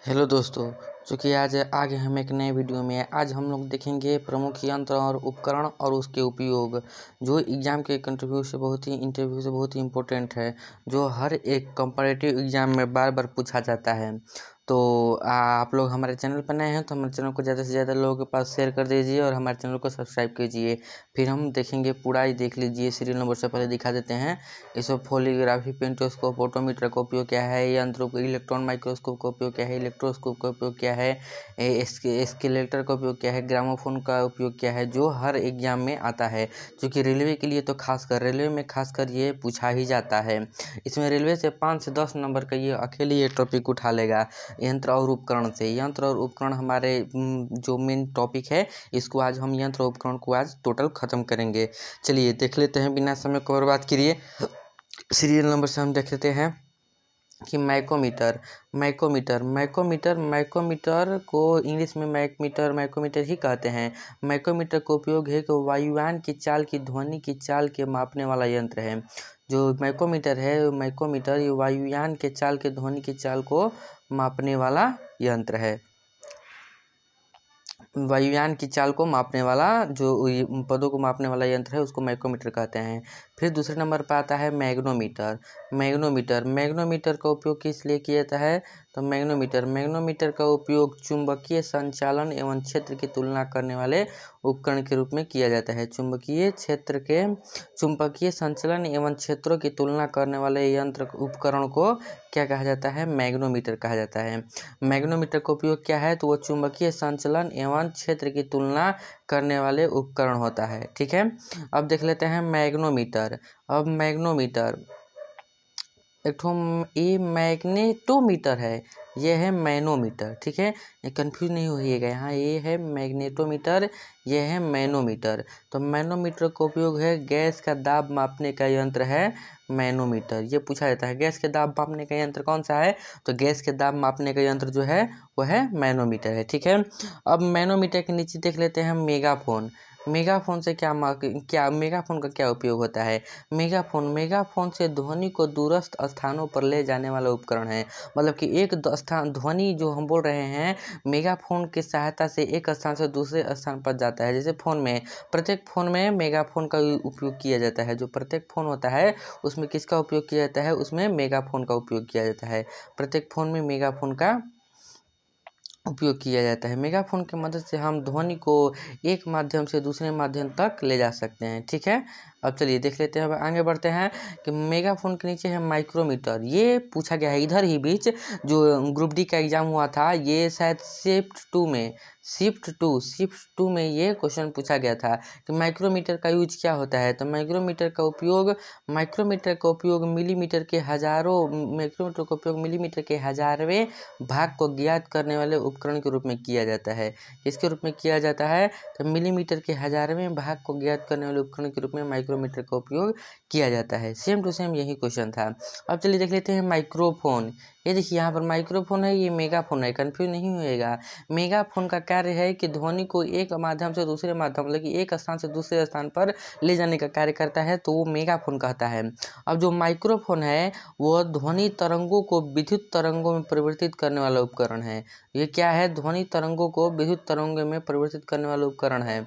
Hello दोस्तों, चूँकि आज आ गए हम एक नए वीडियो में। आज हम लोग देखेंगे प्रमुख यंत्र और उपकरण और उसके उपयोग, जो एग्ज़ाम के इंटरव्यू से बहुत ही इम्पोर्टेंट है, जो हर एक कंपैरेटिव एग्ज़ाम में बार बार पूछा जाता है। तो आप लोग हमारे चैनल पर नए हैं तो हमारे चैनल को ज़्यादा से ज़्यादा लोगों के पास शेयर कर दीजिए और हमारे चैनल को सब्सक्राइब कीजिए। फिर हम देखेंगे, पूरा ही देख लीजिए। सीरियल नंबर से पहले दिखा देते हैं। इसोफोलिग्राफी, पेंटोस्कोप, ऑटोमीटर का उपयोग क्या है, यंत्रों को इलेक्ट्रॉन माइक्रोस्कोप का उपयोग क्या है, इलेक्ट्रोस्कोप का उपयोग क्या है, स्केलेटर का उपयोग क्या है, ग्रामोफोन का उपयोग क्या है, जो हर एग्जाम में आता है। क्योंकि रेलवे के लिए तो रेलवे में खासकर ये पूछा ही जाता है। इसमें रेलवे से 5 से 10 नंबर का ये अकेले ये टॉपिक उठा लेगा। यंत्र और उपकरण से, यंत्र और उपकरण हमारे जो मेन टॉपिक है, इसको आज हम यंत्र और उपकरण को आज टोटल ख़त्म करेंगे। चलिए देख लेते हैं, बिना समय को बर्बाद किए। सीरियल नंबर से हम देख लेते हैं कि माइक्रोमीटर को इंग्लिश में माइक्रोमीटर ही कहते हैं। माइक्रोमीटर का उपयोग है कि वायुयान की चाल की ध्वनि की चाल के मापने वाला यंत्र है। जो माइक्रोमीटर है, ये वायुयान के चाल के ध्वनि की चाल को मापने वाला यंत्र है। वायुयान की चाल को मापने वाला, जो पदों को मापने वाला यंत्र है, उसको माइक्रोमीटर कहते हैं। फिर दूसरे नंबर पर आता है मैग्नोमीटर का उपयोग किस लिए किया जाता है? तो मैग्नोमीटर का उपयोग चुंबकीय संचालन एवं क्षेत्र की तुलना करने वाले उपकरण के रूप में किया जाता है। चुंबकीय संचालन एवं क्षेत्रों की तुलना करने वाले यंत्र उपकरण को क्या कहा जाता है? मैग्नोमीटर कहा जाता है। मैग्नोमीटर का उपयोग क्या है? तो वो चुंबकीय संचालन एवं क्षेत्र की तुलना करने वाले उपकरण होता है। ठीक है, अब देख लेते हैं मैग्नोमीटर। अब मैग्नोमीटर ये मैग्नेटोमीटर है, ये है मैनोमीटर। ठीक है, ये कंफ्यूज नहीं होइएगा। यहाँ ये है मैग्नेटोमीटर, ये है मैनोमीटर। तो मैनोमीटर का उपयोग है गैस का दाब मापने का यंत्र है मैनोमीटर। ये पूछा जाता है, गैस के दाब मापने का यंत्र कौन सा है? तो गैस के दाब मापने का यंत्र जो है वो है मैनोमीटर है। ठीक है, अब मैनोमीटर के नीचे देख लेते हैं मेगाफोन। मेगाफोन का क्या उपयोग होता है? मेगाफोन से ध्वनि को दूरस्थ स्थानों पर ले जाने वाला उपकरण है। मतलब कि एक स्थान ध्वनि जो हम बोल रहे हैं, मेगाफोन की सहायता से एक स्थान से दूसरे स्थान पर जाता है। जैसे प्रत्येक फ़ोन में मेगाफोन का उपयोग किया जाता है। जो प्रत्येक फ़ोन होता है उसमें किसका उपयोग किया जाता है? उसमें मेगाफोन का उपयोग किया जाता है। प्रत्येक फ़ोन में मेगाफोन का उपयोग किया जाता है। मेगाफोन की मदद से हम ध्वनि को एक माध्यम से दूसरे माध्यम तक ले जा सकते हैं। ठीक है, अब चलिए देख लेते हैं, अब आगे बढ़ते हैं कि मेगाफोन के नीचे है माइक्रोमीटर। ये पूछा गया है इधर ही बीच, जो ग्रुप डी का एग्जाम हुआ था, ये शायद शिफ्ट टू में ये क्वेश्चन पूछा गया था कि माइक्रोमीटर का यूज क्या होता है। तो माइक्रोमीटर का उपयोग मिलीमीटर के हजारवें भाग को ज्ञात करने वाले उपकरण के रूप में किया जाता है। किसके रूप में किया जाता है? तो मिलीमीटर के हजारवें भाग को ज्ञात करने वाले उपकरण के रूप में माइक्रोमीटर का उपयोग किया जाता है। सेम टू सेम यही क्वेश्चन था। अब चलिए देख लेते हैं माइक्रोफोन। ये देखिए, यहाँ पर माइक्रोफोन है, ये मेगाफोन है, कंफ्यूज नहीं होएगा। मेगाफोन का कार्य है कि ध्वनि को एक माध्यम से दूसरे माध्यम, मतलब कि एक स्थान से दूसरे स्थान पर ले जाने का कार्य करता है, तो वो मेगाफोन कहता है। अब जो माइक्रोफोन है, वो ध्वनि तरंगों को विद्युत तरंगों में परिवर्तित करने वाला उपकरण है। ये क्या है? ध्वनि तरंगों को विद्युत तरंगों में परिवर्तित करने वाला उपकरण है।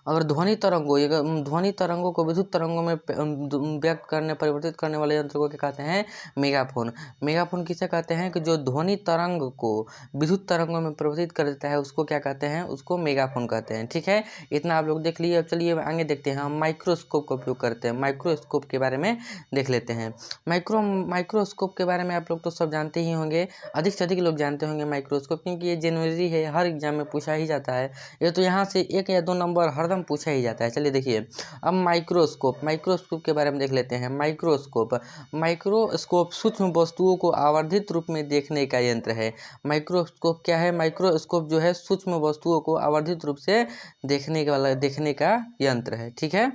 अगर ध्वनि तरंगों को विद्युत तरंगों में परिवर्तित करने वाले यंत्र को क्या कहते हैं? मेगाफोन किसे कहते हैं? कि जो ध्वनि तरंग को विद्युत तरंगों में परिवर्तित कर देता है, उसको क्या कहते हैं? उसको मेगाफोन कहते हैं। ठीक है, इतना आप लोग देख लिए। अब चलिए आगे देखते हैं, हम माइक्रोस्कोप का उपयोग करते हैं। माइक्रोस्कोप के बारे में देख लेते हैं। माइक्रोस्कोप के बारे में आप लोग तो सब जानते ही होंगे, अधिक से अधिक लोग जानते होंगे माइक्रोस्कोप, क्योंकि ये जनरली है, हर एग्जाम में पूछा ही जाता है। ये तो यहाँ से 1 या 2 नंबर हरदम पूछा ही जाता है। चलिए देखिए, अब माइक्रोस्कोप के बारे में देख लेते हैं। माइक्रोस्कोप सूक्ष्म वस्तुओं को आवर्धित रूप में देखने का यंत्र है। माइक्रोस्कोप क्या है? माइक्रोस्कोप जो है सूक्ष्म वस्तुओं को आवर्धित रूप से देखने का यंत्र है। ठीक है,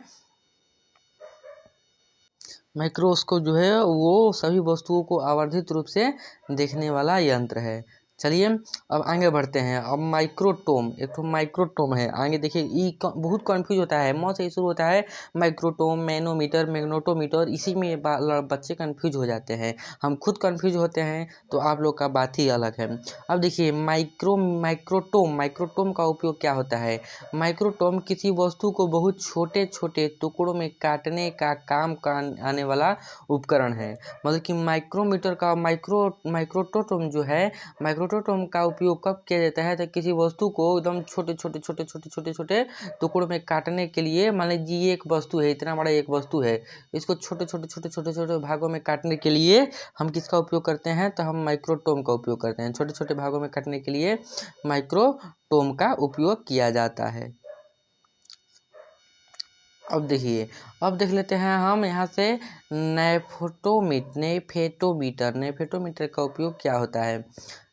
माइक्रोस्कोप जो है वो सभी वस्तुओं को आवर्धित रूप से देखने वाला यंत्र है। चलिए अब आगे बढ़ते हैं। अब माइक्रोटोम, एक तो माइक्रोटोम है। आगे देखिए बहुत कंफ्यूज होता है, मौ से शुरू होता है माइक्रोटोम, मैनोमीटर, मैग्नेटोमीटर, इसी में बच्चे कंफ्यूज हो जाते हैं। हम खुद कंफ्यूज होते हैं तो आप लोग का बात ही अलग है। अब देखिए माइक्रोटोम, माइक्रोटोम का उपयोग क्या होता है। माइक्रोटोम किसी वस्तु को बहुत छोटे छोटे टुकड़ों में काटने का काम आने वाला उपकरण है। मतलब कि माइक्रोमीटर का माइक्रोटोम जो है, माइक्रोटोम का उपयोग कब किया जाता है, तो किसी वस्तु को एकदम छोटे छोटे छोटे छोटे छोटे छोटे टुकड़ों में काटने के लिए। मान लीजिए ये एक वस्तु है, इतना बड़ा एक वस्तु है, इसको छोटे छोटे छोटे छोटे छोटे भागों में काटने के लिए हम किसका उपयोग करते हैं, तो हम माइक्रोटोम का उपयोग करते हैं। छोटे छोटे भागों में काटने के लिए माइक्रोटोम का उपयोग किया जाता है। अब देखिए, अब देख लेते हैं हम यहाँ से नेफेटोमीटर का उपयोग क्या होता है।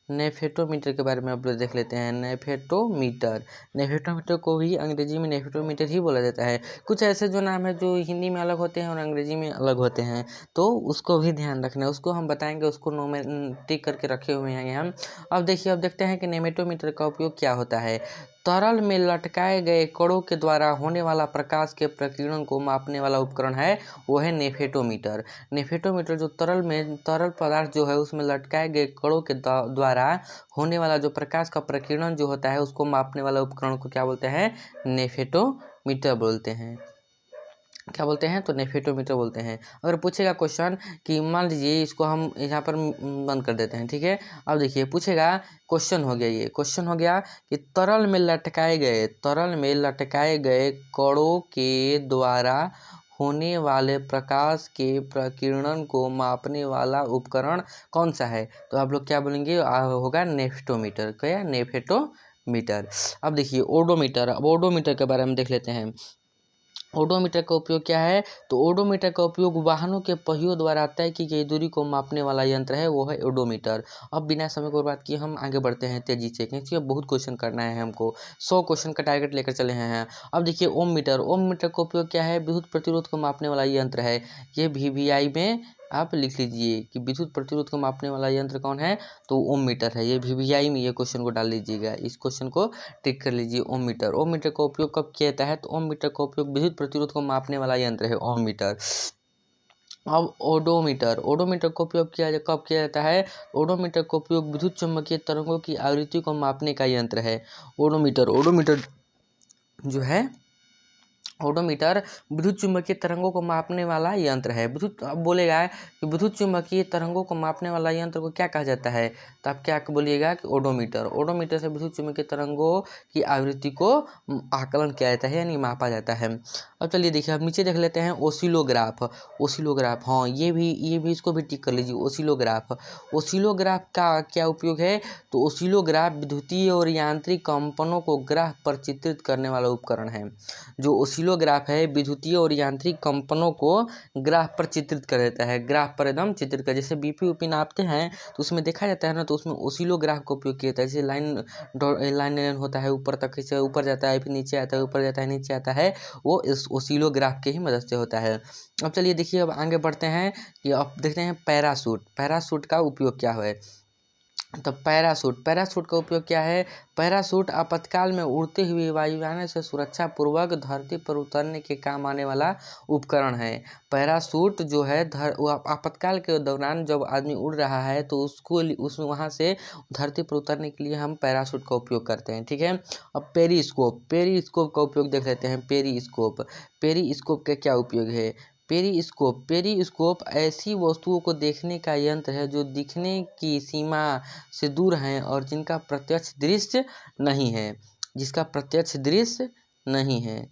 नेफेटोमीटर के बारे में अब देख लेते हैं। नेफेटोमीटर को भी अंग्रेजी में नेफेटोमीटर ही बोला जाता है। कुछ ऐसे जो नाम है जो हिंदी में अलग होते हैं और अंग्रेजी में अलग होते हैं, तो उसको भी ध्यान रखना है, उसको हम बताएंगे, उसको टिक करके रखे हुए हैं हम। अब देखिए, अब देखते हैं कि नेफेटोमीटर का उपयोग क्या होता है। तरल में लटकाए गए कणों के द्वारा होने वाला प्रकाश के प्रकीर्णन को मापने वाला उपकरण है, वो है नेफेटोमीटर। नेफेटोमीटर जो तरल पदार्थ जो है उसमें लटकाए गए कणों के द्वारा होने वाला जो प्रकाश का प्रकीर्णन जो होता है, उसको मापने वाला उपकरण को क्या बोलते हैं, नेफेटोमीटर बोलते हैं। क्या बोलते हैं, तो नेफेटोमीटर बोलते हैं। अगर पूछेगा क्वेश्चन कि मान लीजिए इसको हम यहाँ पर बंद कर देते हैं, ठीक है। अब देखिए पूछेगा, क्वेश्चन हो गया, ये क्वेश्चन हो गया कि तरल में लटकाए गए कणों के द्वारा होने वाले प्रकाश के प्रकीर्णन को मापने वाला उपकरण कौन सा है, तो आप लोग क्या बोलेंगे, होगा नेफेटोमीटर। क्या, नेफेटोमीटर। अब देखिए ओडोमीटर, अब ओडोमीटर के बारे में देख लेते हैं। ओडोमीटर का उपयोग क्या है, तो ओडोमीटर का उपयोग वाहनों के पहियों द्वारा तय की गई दूरी को मापने वाला यंत्र है, वो है ओडोमीटर। अब बिना समय को बर्बाद किए हम आगे बढ़ते हैं तेजी से, क्योंकि अब बहुत क्वेश्चन करना है हमको, 100 क्वेश्चन का टारगेट लेकर चले हैं। अब देखिए ओम मीटर का उपयोग क्या है, विद्युत प्रतिरोध को मापने वाला यंत्र है। ये VVI में आप लिख लीजिए कि विद्युत प्रतिरोध को मापने वाला यंत्र कौन है, तो ओम मीटर है। ये VVI में ये क्वेश्चन को डाल लीजिएगा, इस क्वेश्चन को टिक कर लीजिए। ओम मीटर का उपयोग कब किया जाता है, तो ओम मीटर का उपयोग विद्युत प्रतिरोध को मापने वाला यंत्र है, ओम मीटर। अब ओडोमीटर का उपयोग कब किया जाता है, ओडोमीटर का उपयोग विद्युत चुम्बकीय तरंगों की आवृत्ति को मापने का यंत्र है। ओडोमीटर जो है, ओडोमीटर विद्युत चुम्बकीय तरंगों को मापने वाला यंत्र है। अब बोलेगा कि विद्युत चुम्बकीय तरंगों को मापने वाला यंत्र को क्या कहा जाता है, तो आप क्या बोलिएगा कि ओडोमीटर से विद्युत चुम्बकीय तरंगों की आवृत्ति को आकलन किया जाता है, यानी मापा जाता है। अब चलिए देखिए, अब नीचे देख लेते हैं ओसिलोग्राफ। हाँ, ये भी इसको भी टिक कर लीजिए, ओसिलोग्राफ का क्या उपयोग है, तो ओसिलोग्राफ विद्युतीय और यांत्रिक कंपनों को ग्राफ पर चित्रित करने वाला उपकरण है। जो ओसिलोग्राफ है विद्युतीय और यांत्रिक कंपनों को ग्राफ पर चित्रित कर देता है, ग्राफ पर एकदम चित्रित कर, जैसे बीपी नापते हैं तो उसमें देखा जाता है ना, तो उसमें ओसिलोग्राफ का उपयोग किया जाता है। जैसे लाइन होता है, ऊपर तक से ऊपर जाता है, फिर नीचे आता है, ऊपर जाता है, नीचे आता है, वो इस ओसिलोग्राफ के ही मदद से होता है। अब चलिए देखिए, अब आगे बढ़ते हैं कि अब देखते हैं पैराशूट का उपयोग क्या है। तो पैराशूट का उपयोग क्या है, पैराशूट आपातकाल में उड़ते हुए वायुयान से सुरक्षा पूर्वक धरती पर उतरने के काम आने वाला उपकरण है। पैराशूट जो है आपातकाल के दौरान जब आदमी उड़ रहा है तो उस वहाँ से धरती पर उतरने के लिए हम पैराशूट का उपयोग करते हैं, ठीक है। अब पेरिस्कोप का उपयोग देख लेते हैं। पेरिस्कोप का क्या उपयोग है, पेरिस्कोप ऐसी वस्तुओं को देखने का यंत्र है जो दिखने की सीमा से दूर हैं और जिसका प्रत्यक्ष दृश्य नहीं है,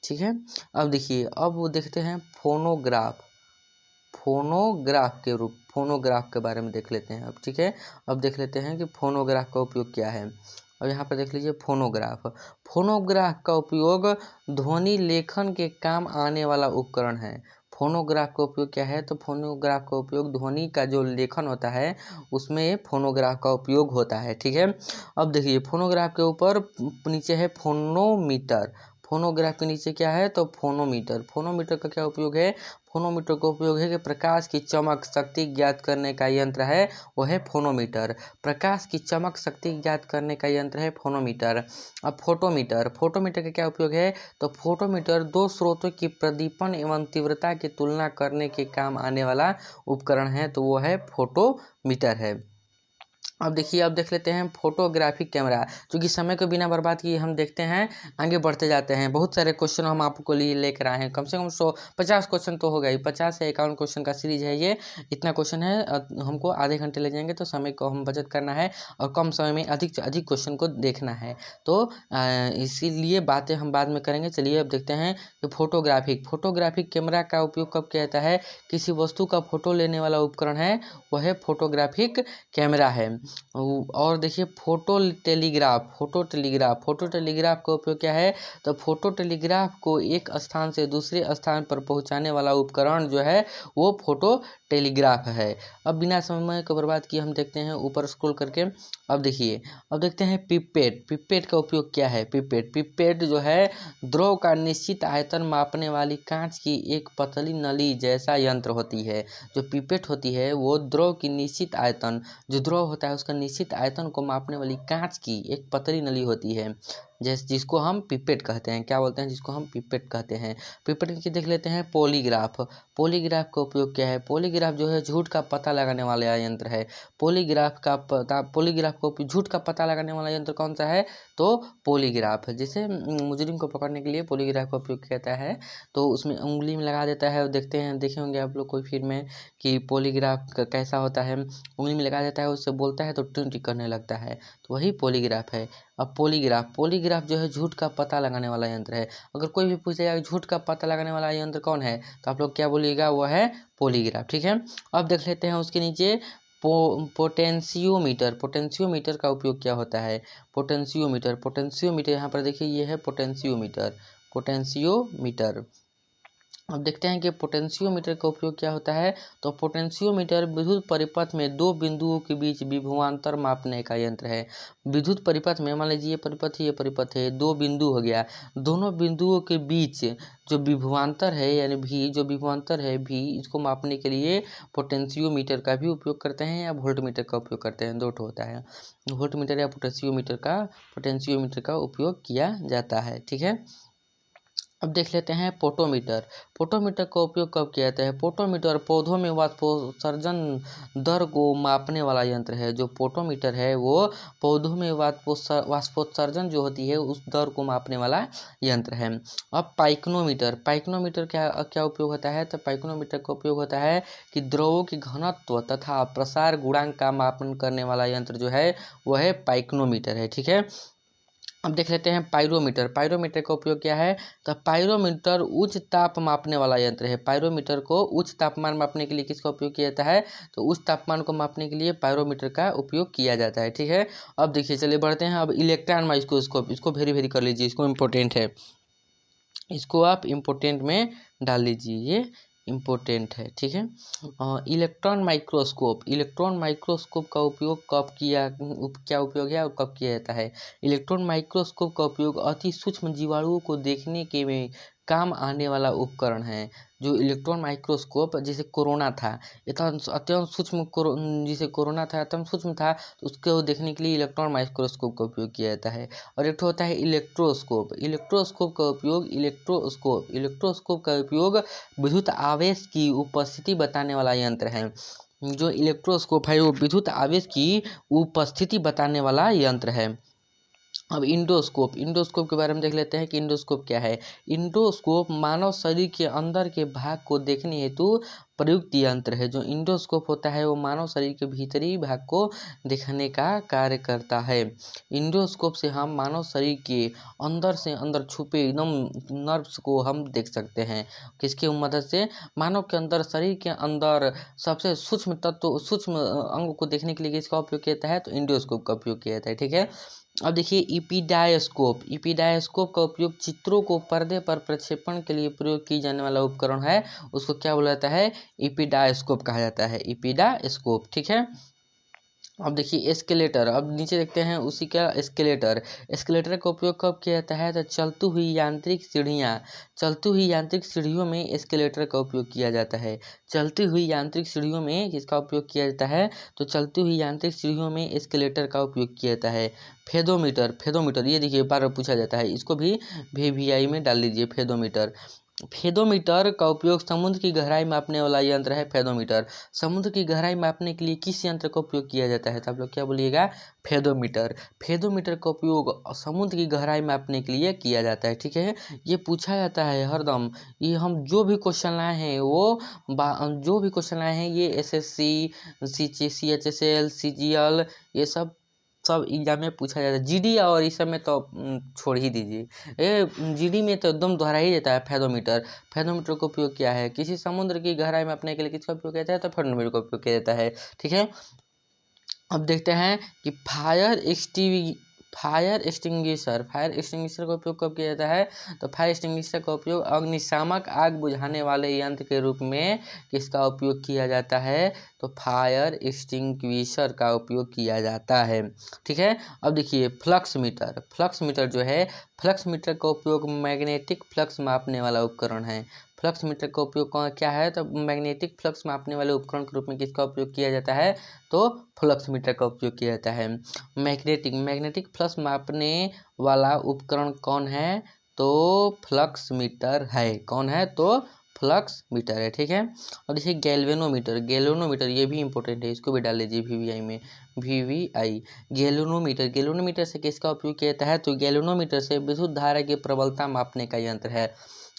ठीक है। अब देखिए, अब वो देखते हैं फोनोग्राफ के बारे में देख लेते हैं अब, ठीक है। अब देख लेते हैं कि फोनोग्राफ का उपयोग क्या है। अब यहाँ पर देख लीजिए फोनोग्राफ का उपयोग ध्वनि लेखन के काम आने वाला उपकरण है। फोनोग्राफ का उपयोग क्या है, तो फोनोग्राफ का उपयोग ध्वनि का जो लेखन होता है उसमें फोनोग्राफ का उपयोग होता है, ठीक है। अब देखिए, फोनोग्राफ के ऊपर नीचे है फोनोग्राफ के नीचे क्या है तो फोनोमीटर। फोनोमीटर का क्या उपयोग है? फोनोमीटर का उपयोग है कि प्रकाश की चमक शक्ति ज्ञात करने का यंत्र है वह है फोनोमीटर। प्रकाश की चमक शक्ति ज्ञात करने का यंत्र है फोनोमीटर। अब फोटोमीटर। फोटोमीटर का क्या उपयोग है तो फोटोमीटर दो स्रोतों की प्रदीपन एवं तीव्रता की तुलना करने के काम आने वाला उपकरण है, तो वो है फोटोमीटर है। अब देखिए, अब देख लेते हैं फोटोग्राफिक कैमरा। क्योंकि समय को बिना बर्बाद किए हम देखते हैं आगे बढ़ते जाते हैं। बहुत सारे क्वेश्चन हम आपको लिए लेकर आए हैं, कम से कम 150 क्वेश्चन तो हो गए। 50 से 51 क्वेश्चन का सीरीज है ये। इतना क्वेश्चन है, हमको आधे घंटे लग जाएंगे, तो समय को हम बचत करना है और कम समय में अधिक से अधिक क्वेश्चन को देखना है। तो इसीलिए बातें हम बाद में करेंगे। चलिए अब देखते हैं कि फोटोग्राफिक कैमरा का उपयोग कब किया जाता है। किसी वस्तु का फोटो लेने वाला उपकरण है वह है फोटोग्राफिक कैमरा है। और देखिए फोटो टेलीग्राफ का उपयोग क्या है तो फोटो टेलीग्राफ को एक स्थान से दूसरे स्थान पर पहुंचाने वाला उपकरण जो है वो फोटो टेलीग्राफ है। अब बिना समय को बर्बाद किए हम देखते हैं ऊपर स्क्रॉल करके। अब देखिए, अब देखते हैं पिपेट का उपयोग क्या है। पिपेट जो है द्रव का निश्चित आयतन मापने वाली कांच की एक पतली नली जैसा यंत्र होती है। जो पिपेट होती है वो द्रव की निश्चित आयतन, जो द्रव होता है उसका निश्चित आयतन को मापने वाली कांच की एक पतली नली होती है, जिसको हम पिपेट कहते हैं। क्या बोलते हैं? जिसको हम पिपेट कहते हैं। पिपेट की देख लेते हैं पॉलीग्राफ का उपयोग क्या है। पॉलीग्राफ जो है झूठ का पता लगाने वाला यंत्र है। पॉलीग्राफ को झूठ का पता लगाने वाला यंत्र कौन सा है तो पॉलीग्राफ। जैसे मुजरिम को पकड़ने के लिए पॉलीग्राफ का उपयोग किया जाता है, तो उसमें उंगली में लगा देता है और देखे होंगे आप लोग कोई फिल्म में कि पॉलीग्राफ कैसा होता है। उंगली में लगा देता है, उससे बोलता है तो ट्यून करने लगता है, तो वही पॉलीग्राफ है। अब पॉलीग्राफ जो है झूठ का पता लगाने वाला यंत्र है। अगर कोई भी पूछेगा झूठ का पता लगाने वाला यंत्र कौन है तो आप लोग क्या बोलिएगा, वो है पॉलीग्राफ। ठीक है। अब देख लेते हैं उसके नीचे पोटेंशियोमीटर का उपयोग क्या होता है। पोटेंशियोमीटर यहाँ पर देखिए, ये है पोटेंशियोमीटर। अब देखते हैं कि पोटेंशियोमीटर का उपयोग क्या होता है। तो पोटेंशियोमीटर विद्युत परिपथ में दो बिंदुओं के बीच विभवांतर मापने का यंत्र है। विद्युत परिपथ में मान लीजिए ये परिपथ है, दो बिंदु हो गया, दोनों बिंदुओं के बीच जो विभवांतर है यानी भी, इसको मापने के लिए पोटेंशियोमीटर का भी उपयोग करते हैं या वोल्टमीटर का उपयोग करते हैं, दो ठो होता है। वोल्टमीटर या पोटेंशियोमीटर का उपयोग किया जाता है। ठीक है। अब देख लेते हैं पोटोमीटर का उपयोग कब किया जाता है। पोटोमीटर पौधों में वाष्पोत्सर्जन दर को मापने वाला यंत्र है। जो पोटोमीटर है वो पौधों में वाष्पोत्सर्जन जो होती है उस दर को मापने वाला यंत्र है। अब पाइक्नोमीटर क्या उपयोग होता है तो पाइक्नोमीटर का उपयोग होता है कि द्रवों की घनत्व तथा प्रसार गुणांक का मापन करने वाला यंत्र जो है वह है पाइक्नोमीटर है। ठीक है। अब देख लेते हैं पायरोमीटर का उपयोग क्या है तो पायरोमीटर उच्च ताप मापने वाला यंत्र है। पायरोमीटर को उच्च तापमान मापने के लिए किसका उपयोग किया जाता है तो उच्च तापमान को मापने के लिए पायरोमीटर का उपयोग किया जाता है। ठीक है। अब देखिए, चलिए बढ़ते हैं। अब इलेक्ट्रॉन माइक्रोस्कोप, इसको वेरी कर लीजिए, इसको इम्पोर्टेंट है, इसको आप इम्पोर्टेंट में डाल लीजिए, ये इम्पोर्टेंट है। ठीक है। इलेक्ट्रॉन माइक्रोस्कोप का उपयोग क्या उपयोग है और कब किया जाता है। इलेक्ट्रॉन माइक्रोस्कोप का उपयोग अति सूक्ष्म जीवाणुओं को देखने के में काम आने वाला उपकरण है। जो इलेक्ट्रॉन माइक्रोस्कोप, जैसे कोरोना था, अत्यंत सूक्ष्म, जैसे कोरोना था अत्यंत सूक्ष्म था, तो उसको देखने के लिए इलेक्ट्रॉन माइक्रोस्कोप का उपयोग किया जाता है। और एक होता है इलेक्ट्रोस्कोप का उपयोग विद्युत आवेश की उपस्थिति बताने वाला यंत्र है। जो इलेक्ट्रोस्कोप है वो विद्युत आवेश की उपस्थिति बताने वाला यंत्र है। अब इंडोस्कोप के बारे में देख लेते हैं कि इंडोस्कोप क्या है। इंडोस्कोप मानव शरीर के अंदर के भाग को देखने हेतु प्रयुक्त यंत्र है। जो इंडोस्कोप होता है वो मानव शरीर के भीतरी भाग को देखने का कार्य करता है। इंडोस्कोप से हम मानव शरीर के अंदर से अंदर छुपे एकदम नर्व्स को हम देख सकते हैं। किसकी मदद से? मानव के अंदर, शरीर के अंदर सबसे सूक्ष्म अंग को देखने के लिए किसका उपयोग किया जाता है तो इंडोस्कोप का उपयोग किया जाता है। ठीक है। अब देखिए इपीडायस्कोप का उपयोग चित्रों को पर्दे पर प्रक्षेपण के लिए प्रयोग की जाने वाला उपकरण है। उसको क्या बोला जाता है? इपीडायस्कोप कहा जाता है, इपीडायस्कोप। ठीक है। अब देखिए एस्केलेटर, अब नीचे देखते हैं उसी का एस्केलेटर। एस्केलेटर का उपयोग कब किया जाता है? तो चलती हुई यांत्रिक सीढ़ियाँ, चलती हुई यांत्रिक सीढ़ियों में एस्केलेटर का उपयोग किया जाता है। चलती हुई यांत्रिक सीढ़ियों में किसका उपयोग किया जाता है? तो चलती हुई यांत्रिक सीढ़ियों में एस्केलेटर का उपयोग किया जाता है। फेदोमीटर, फेदोमीटर ये देखिए बार बार पूछा जाता है, इसको भी VVI में डाल लीजिए फेदोमीटर। फेदोमीटर का उपयोग समुद्र की गहराई मापने वाला यंत्र है फेदोमीटर। समुद्र की गहराई मापने के लिए किस यंत्र का उपयोग किया जाता है? तो आप लोग क्या बोलिएगा? फेदोमीटर। फेदोमीटर का उपयोग समुद्र की गहराई मापने के लिए किया जाता है। ठीक है, ये पूछा जाता है हरदम। ये हम जो भी क्वेश्चन लाए हैं वो जो भी क्वेश्चन लाए हैं ये SSC, CHSL, CGL ये सब एग्जाम में पूछा जाता है। GD और इस सब में तो छोड़ ही दीजिए। GD में तो एकदम दोहरा ही देता है फेदोमीटर। फेदोमीटर का उपयोग क्या है? किसी समुद्र की गहराई मापने के लिए किसका उपयोग किया जाता है? तो फेदोमीटर का उपयोग किया जाता है। ठीक है, अब देखते हैं कि फायर एक्सटिंग्विशर का उपयोग कब किया जाता है? तो फायर एक्सटिंग्विशर का उपयोग अग्निशामक आग बुझाने वाले यंत्र के रूप में किसका उपयोग किया जाता है? तो फायर एक्सटिंग्विशर का उपयोग किया जाता है। ठीक है, अब देखिए फ्लक्स मीटर। फ्लक्स मीटर जो है, फ्लक्स मीटर का उपयोग मैग्नेटिक फ्लक्स मापने वाला उपकरण है। फ्लक्स मीटर का उपयोग क्या है? तो मैग्नेटिक फ्लक्स मापने वाले उपकरण के रूप में किसका उपयोग किया जाता है? तो फ्लक्स मीटर का उपयोग किया जाता है। मैग्नेटिक फ्लक्स मापने वाला उपकरण कौन है? तो फ्लक्स मीटर है। कौन है? तो फ्लक्स मीटर है। ठीक है, और देखिए गैल्वेनोमीटर। गैल्वेनोमीटर ये भी इंपॉर्टेंट है, इसको भी डाल लीजिए VVI में। VVI galvanometer. गैल्वेनोमीटर से किसका उपयोग किया जाता है? तो गैल्वेनोमीटर से विद्युत धारा की प्रबलता मापने का यंत्र है।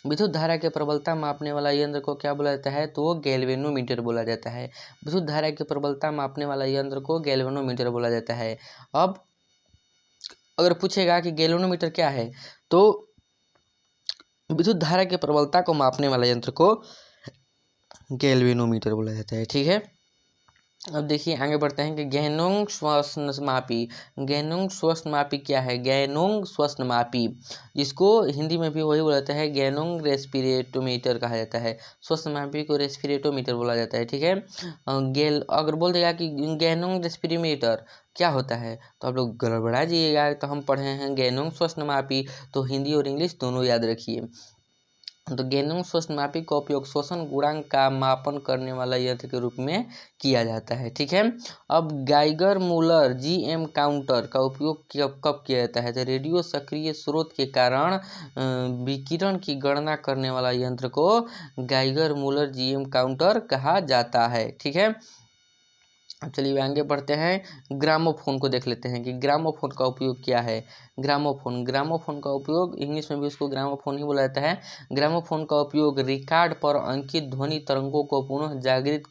विद्युत धारा की प्रबलता मापने वाला यंत्र को क्या बोला जाता है? तो गैल्वेनोमीटर बोला जाता है। विद्युत धारा की प्रबलता मापने वाला यंत्र को गैल्वेनोमीटर बोला जाता है। अब अगर पूछेगा कि गैल्वेनोमीटर क्या है, तो विद्युत धारा की प्रबलता को मापने वाला यंत्र को गैल्वेनोमीटर बोला जाता है। ठीक है, अब देखिए आगे बढ़ते हैं कि गैनोंग श्वसनमापी। गैनोंग श्वसनमापी क्या है? गैनोंग श्वसनमापी, जिसको हिंदी में भी वही बोला जाता है, गैनोंग रेस्पिरेटोमीटर कहा जाता है। श्वसनमापी को रेस्पिरेटोमीटर बोला जाता है। ठीक है, अगर बोल देगा कि गैनोंग रेस्पिरोमीटर क्या होता है, तो आप लोग गड़बड़ा जाइएगा। तो हम पढ़े हैं गैनोंग श्वसनमापी, तो हिंदी और इंग्लिश दोनों याद रखिए। तो गैनोंग श्वसनमापी का उपयोग श्वसन गुणांक का मापन करने वाला यंत्र के रूप में किया जाता है। ठीक है, अब गाइगर मूलर GM काउंटर का उपयोग कब किया जाता है? तो रेडियो सक्रिय स्रोत के कारण विकिरण की गणना करने वाला यंत्र को गाइगर मूलर GM काउंटर कहा जाता है। ठीक है, अब चलिए आगे बढ़ते हैं। ग्रामोफोन को देख लेते हैं कि ग्रामोफोन का उपयोग क्या है। ग्रामोफोन का उपयोग इंग्लिश में भी उसको ग्रामोफोन ही बोला जाता है। ग्रामोफोन का उपयोग रिकॉर्ड पर अंकित ध्वनि तरंगों को पुनः जागृत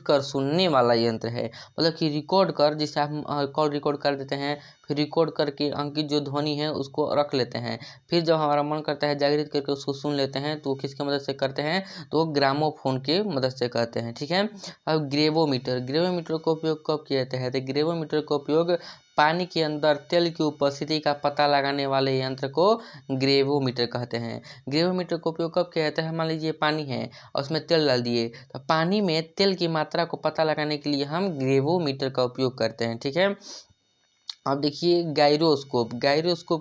कर सुनने वाला यंत्र है। मतलब कि रिकॉर्ड कर, जिसे हम कॉल रिकॉर्ड कर देते हैं, फिर रिकॉर्ड करके अंकित जो ध्वनि है उसको रख लेते हैं, फिर जब हमारा मन करता है जागृत करके उसको सुन लेते हैं, तो किसकी मदद से करते हैं? तो ग्रामोफोन के मदद से करते हैं। ठीक है, अब ग्रेवोमीटर का उपयोग कब किया जाता है? तो ग्रेवोमीटर का उपयोग पानी के अंदर तेल की उपस्थिति का पता लगाने वाले यंत्र को ग्रेवोमीटर कहते हैं। ग्रेवोमीटर का उपयोग कब किया जाता है? मान लीजिए पानी है और उसमें तेल डाल दिए, तो पानी में तेल की मात्रा को पता लगाने के लिए हम ग्रेवोमीटर का उपयोग करते हैं। ठीक है, अब देखिए गायरोस्कोप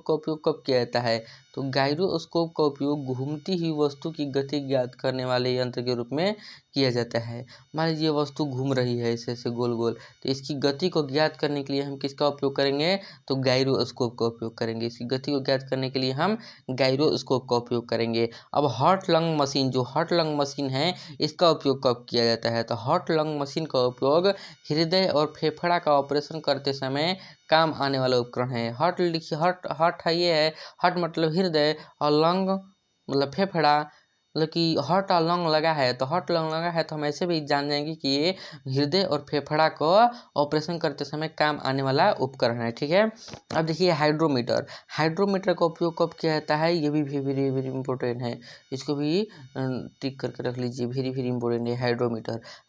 का उपयोग कब किया जाता है? तो गायरोस्कोप का उपयोग घूमती हुई वस्तु की गति ज्ञात करने वाले यंत्र के रूप में किया जाता है। मान लीजिए वस्तु घूम रही है ऐसे ऐसे गोल गोल, तो इसकी गति को ज्ञात करने के लिए हम किसका उपयोग करेंगे? तो गायरोस्कोप का उपयोग करेंगे। इसकी गति को ज्ञात करने के लिए हम गायरोस्कोप का उपयोग करेंगे। अब हार्ट लंग मशीन, जो हार्ट लंग मशीन है, इसका उपयोग कब किया जाता है? तो हार्ट लंग मशीन का उपयोग हृदय और फेफड़ा का ऑपरेशन करते समय काम आने वाला उपकरण है। हार्ट लिखिए, हार्ट है, ये है हार्ट मतलब हृदय, और लंग मतलब फेफड़ा, मतलब कि हार्ट और लंग लगा है, तो हार्ट लंग लगा है तो हम ऐसे भी जान जाएंगे कि ये हृदय और फेफड़ा को ऑपरेशन करते समय काम आने वाला उपकरण है। ठीक है, अब देखिए हाइड्रोमीटर का उपयोग कब किया जाता है? ये भी वेरी वेरी इंपॉर्टेंट है, इसको भी टिक करके रख लीजिए, वेरी वेरी इंपॉर्टेंट है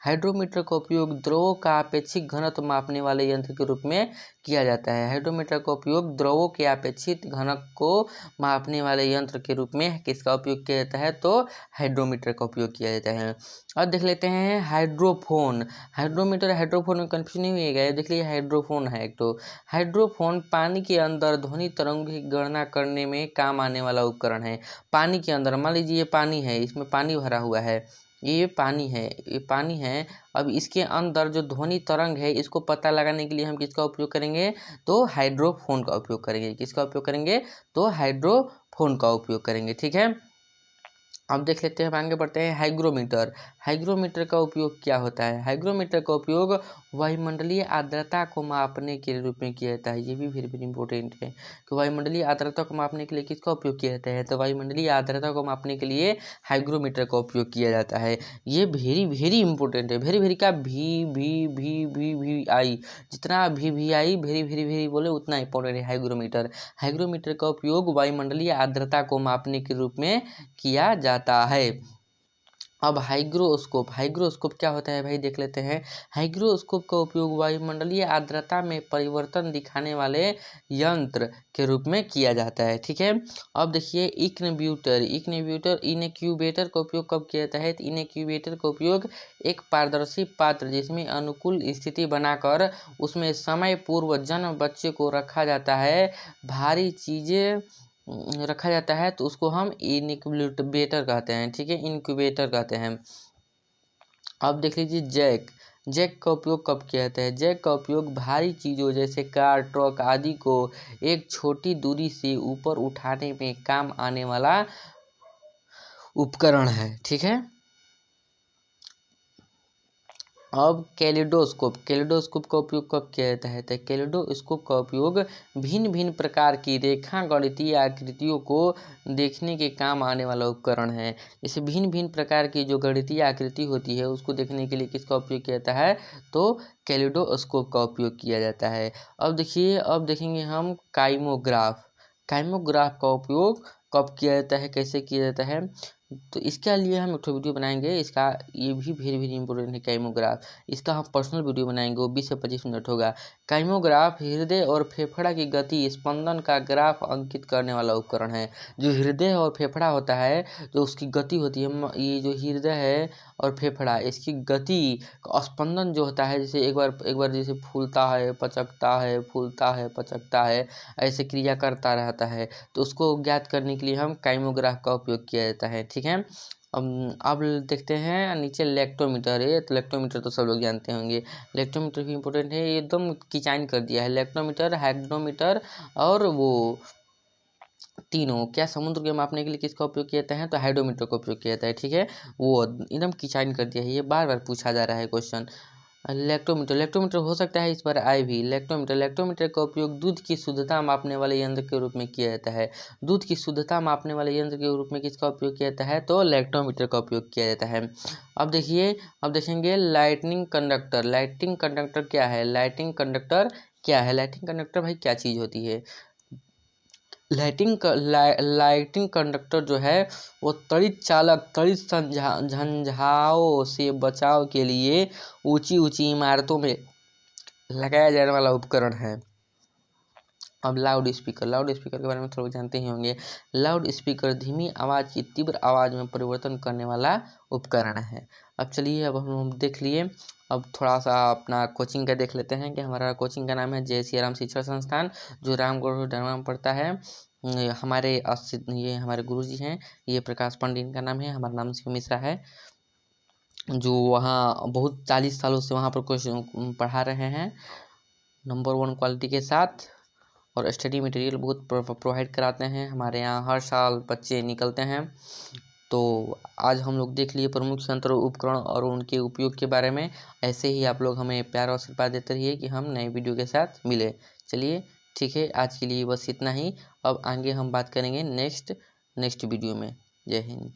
हाइड्रोमीटर का उपयोग द्रवों का अपेक्षित घनत्व मापने वाले यंत्र के रूप में किया जाता है। हाइड्रोमीटर का उपयोग द्रवों के अपेक्षित घनत्व को मापने वाले यंत्र के रूप में किसका उपयोग किया जाता है? तो हाइड्रोमीटर का उपयोग किया जाता है। अब देख लेते हैं हाइड्रोफोन। हाइड्रोमीटर हाइड्रोफोन में कन्फ्यूजन नहीं होगा, ये देख लीजिए हाइड्रोफोन है एक तो। हाइड्रोफोन पानी के अंदर ध्वनि तरंग की गणना करने में काम आने वाला उपकरण है। पानी के अंदर मान लीजिए ये पानी है, इसमें पानी भरा हुआ है, ये पानी है, ये पानी है। अब इसके अंदर जो ध्वनि तरंग है इसको पता लगाने के लिए हम किसका उपयोग करेंगे, तो हाइड्रोफोन का उपयोग करेंगे। किसका उपयोग करेंगे, तो हाइड्रोफोन का उपयोग करेंगे, ठीक है। अब देख लेते हैं, आगे बढ़ते हैं हाइग्रोमीटर। हाइग्रोमीटर का उपयोग क्या होता है, हाइग्रोमीटर का उपयोग वायुमंडलीय आर्द्रता को मापने के रूप में किया जाता है। ये भी वेरी वेरी इंपॉर्टेंट है कि वायुमंडलीय आर्द्रता को मापने के लिए किसका उपयोग किया जाता है, तो वायुमंडलीय आर्द्रता को मापने के लिए हाइग्रोमीटर का उपयोग किया जाता है। ये वेरी वेरी इंपॉर्टेंट है, वेरी वेरी का वी आई, जितना V I very very very बोले उतना इंपॉर्टेंट है हाइग्रोमीटर। हाइग्रोमीटर का उपयोग वायुमंडलीय आर्द्रता को मापने के रूप में किया जाता है। अब हाइग्रोस्कोप, हाइग्रोस्कोप क्या होता है भाई देख लेते हैं। हाइग्रोस्कोप का उपयोग वायुमंडलीय आर्द्रता में परिवर्तन दिखाने वाले यंत्र के रूप में किया जाता है, ठीक है। अब देखिए इनक्यूबेटर का उपयोग कब किया जाता है, तो इनक्यूबेटर का उपयोग एक पारदर्शी पात्र जिसमें अनुकूल स्थिति बनाकर उसमें समय पूर्व जन्म बच्चे को रखा जाता है, भारी चीज़ें रखा जाता है, तो उसको हम इनक्यूबेटर कहते हैं, ठीक है, इनक्यूबेटर कहते हैं। अब देख लीजिए जैक। जैक का उपयोग कब किया जाता है, जैक का उपयोग भारी चीज़ों जैसे कार, ट्रक आदि को एक छोटी दूरी से ऊपर उठाने में काम आने वाला उपकरण है, ठीक है। अब कैलिडोस्कोप, कैलिडोस्कोप का उपयोग कब किया जाता है, तो कैलिडोस्कोप का उपयोग भिन्न भिन्न प्रकार की रेखा गणितीय आकृतियों को देखने के काम आने वाला उपकरण है। इसे भिन्न भिन्न प्रकार की जो गणितीय आकृति होती है उसको देखने के लिए किसका उपयोग किया जाता है, तो कैलिडोस्कोप का उपयोग किया जाता है। अब देखिए, अब देखेंगे हम काइमोग्राफ। काइमोग्राफ का उपयोग कब किया जाता है, कैसे किया जाता है, तो इसके लिए हम एक वीडियो बनाएंगे, इसका ये भी वेरी वेरी इंपॉर्टेंट है काइमोग्राफ। इसका हम पर्सनल वीडियो बनाएंगे, वो 20 से 25 मिनट होगा। काइमोग्राफ हृदय और फेफड़ा की गति स्पंदन का ग्राफ अंकित करने वाला उपकरण है। जो हृदय और फेफड़ा होता है, जो उसकी गति होती है, ये जो हृदय है और फेफड़ा, इसकी गति स्पंदन जो होता है, जैसे एक बार जैसे फूलता है, पचकता है, फूलता है, पचकता है, ऐसे क्रिया करता रहता है, तो उसको ज्ञात करने के लिए हम काइमोग्राफ का उपयोग किया जाता है, ठीक है। अब देखते हैं नीचे लेक्टोमीटर है, तो लेक्टोमीटर तो सब लोग जानते होंगे। लेक्टोमीटर भी इंपॉर्टेंट है, ये एकदम किचाइन कर दिया है। लेक्टोमीटर, हाइग्रोमीटर और वो तीनों क्या समुद्र के मापने के लिए किसका उपयोग किया जाता है, तो हाइड्रोमीटर का उपयोग किया जाता है, ठीक है। वो एकदम किचाइन कर दिया है, ये बार बार पूछा जा रहा है क्वेश्चन। लेक्टोमीटर, लेक्टोमीटर हो सकता है इस पर आए भी। लेक्टोमीटर, लेक्टोमीटर का उपयोग दूध की शुद्धता मापने वाले यंत्र के रूप में किया जाता है। दूध की शुद्धता मापने वाले यंत्र के रूप में किसका उपयोग किया जाता है, तो लेक्टोमीटर का उपयोग किया जाता है। अब देखिए, अब देखेंगे लाइटनिंग कंडक्टर। लाइटिंग कंडक्टर क्या है, लाइटिंग कंडक्टर क्या है, लाइटिंग कंडक्टर भाई क्या चीज़ होती है। लाइटिंग कंडक्टर जो है वो त्वरित चालक, त्वरित झंझाओं से बचाव के लिए ऊंची ऊंची इमारतों में लगाया जाने वाला उपकरण है। अब लाउड स्पीकर, लाउड स्पीकर के बारे में थोड़ा जानते ही होंगे। लाउड स्पीकर धीमी आवाज़ की तीव्र आवाज़ में परिवर्तन करने वाला उपकरण है। अब चलिए, अब हम देख लिए, अब थोड़ा सा अपना कोचिंग का देख लेते हैं कि हमारा कोचिंग का नाम है जय सिया राम शिक्षा संस्थान, जो रामगढ़ डरवा में पड़ता है। ये हमारे गुरुजी हैं, ये प्रकाश पंडित का नाम है, हमारा नाम शिव मिश्रा है, जो वहाँ बहुत 40 सालों से वहाँ पर कोचिंग पढ़ा रहे हैं नंबर 1 क्वालिटी के साथ, और स्टडी मटेरियल बहुत प्रोवाइड कराते हैं। हमारे यहाँ हर साल बच्चे निकलते हैं। तो आज हम लोग देख लिए प्रमुख यंत्र उपकरण और उनके उपयोग के बारे में। ऐसे ही आप लोग हमें प्यार और आशीर्वाद देते रहिए कि हम नए वीडियो के साथ मिले। चलिए ठीक है, आज के लिए बस इतना ही। अब आगे हम बात करेंगे नेक्स्ट वीडियो में। जय हिंद।